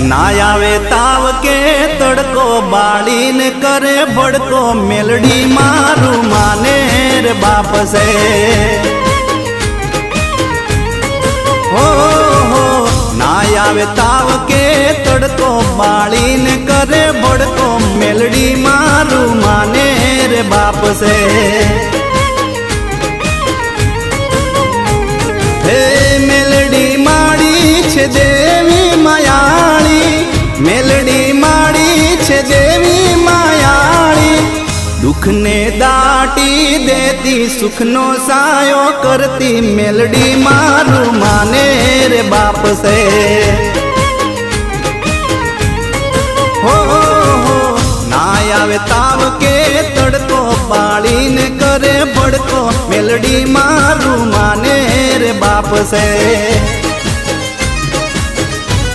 ना आवे ताव के तड़को बाड़ीन करे भड़को मेलडी मारू माने रे बाप से हो ना आवे ताव के तड़को बाड़ीन करे भड़को मेलडी मारू माने रे बाप से हे मेलडी माड़ी छे देवी मायाड़ी मेलडी माड़ी छे देवी मायाड़ी दुख ने दाटी देती सुख नो सायो करती मेलडी मारू माने रे बाप से हो ना आवे ताव के तड़को बाड़ीन करे भड़को मेलडी मारू माने रे बाप से।